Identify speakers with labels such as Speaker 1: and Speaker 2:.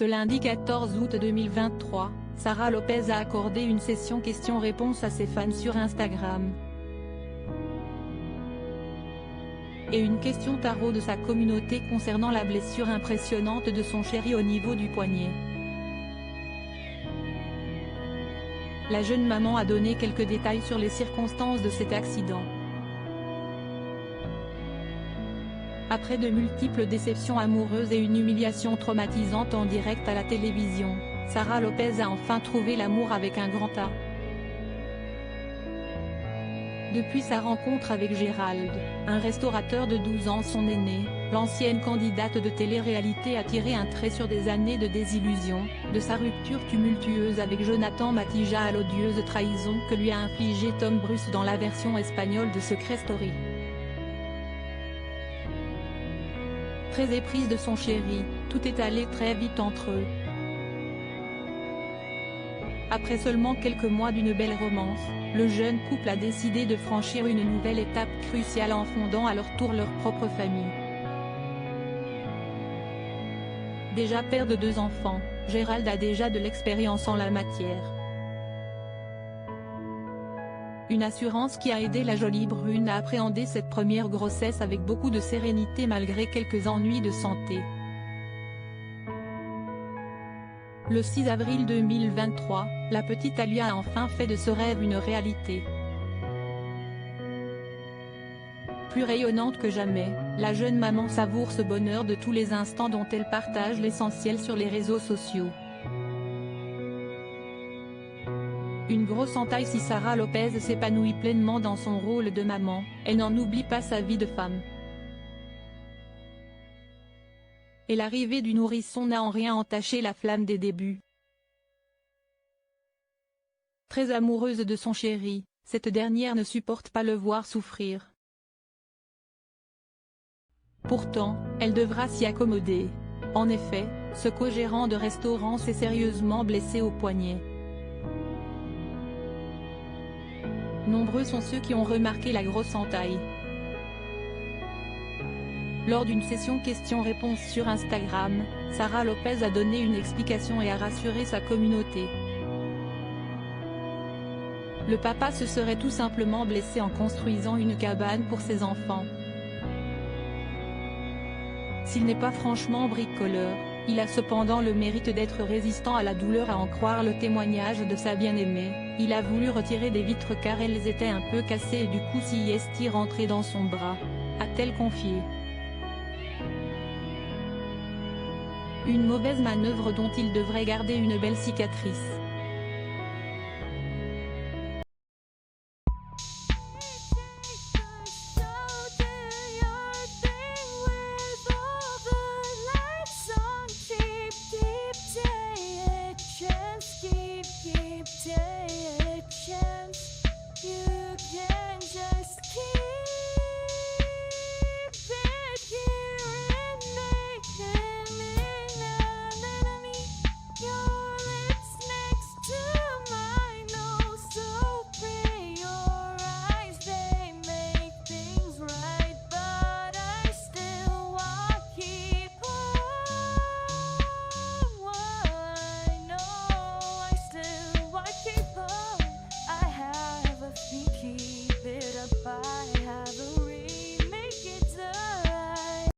Speaker 1: Ce lundi 14 août 2023, Sara Lopez a accordé une session questions-réponses à ses fans sur Instagram. Et une question tarot de sa communauté concernant la blessure impressionnante de son chéri au niveau du poignet. La jeune maman a donné quelques détails sur les circonstances de cet accident. Après de multiples déceptions amoureuses et une humiliation traumatisante en direct à la télévision, Sara Lopez a enfin trouvé l'amour avec un grand A. Depuis sa rencontre avec Gérald, un restaurateur de 12 ans son aîné, l'ancienne candidate de télé-réalité a tiré un trait sur des années de désillusion, de sa rupture tumultueuse avec Jonathan Matija à l'odieuse trahison que lui a infligée Tom Bruce dans la version espagnole de Secret Story. Très éprise de son chéri, tout est allé très vite entre eux. Après seulement quelques mois d'une belle romance, le jeune couple a décidé de franchir une nouvelle étape cruciale en fondant à leur tour leur propre famille. Déjà père de 2 enfants, Gérald a déjà de l'expérience en la matière. Une assurance qui a aidé la jolie brune à appréhender cette première grossesse avec beaucoup de sérénité malgré quelques ennuis de santé. Le 6 avril 2023, la petite Alia a enfin fait de ce rêve une réalité. Plus rayonnante que jamais, la jeune maman savoure ce bonheur de tous les instants dont elle partage l'essentiel sur les réseaux sociaux. Une grosse entaille si Sara Lopez s'épanouit pleinement dans son rôle de maman, elle n'en oublie pas sa vie de femme. Et l'arrivée du nourrisson n'a en rien entaché la flamme des débuts. Très amoureuse de son chéri, cette dernière ne supporte pas le voir souffrir. Pourtant, elle devra s'y accommoder. En effet, ce co-gérant de restaurant s'est sérieusement blessé au poignet. Nombreux sont ceux qui ont remarqué la grosse entaille. Lors d'une session questions-réponses sur Instagram, Sara Lopez a donné une explication et a rassuré sa communauté. Le papa se serait tout simplement blessé en construisant une cabane pour ses enfants. S'il n'est pas franchement bricoleur, il a cependant le mérite d'être résistant à la douleur. À en croire le témoignage de sa bien-aimée, il a voulu retirer des vitres car elles étaient un peu cassées et du coup s'y est rentré dans son bras, a-t-elle confié. Une mauvaise manœuvre dont il devrait garder une belle cicatrice.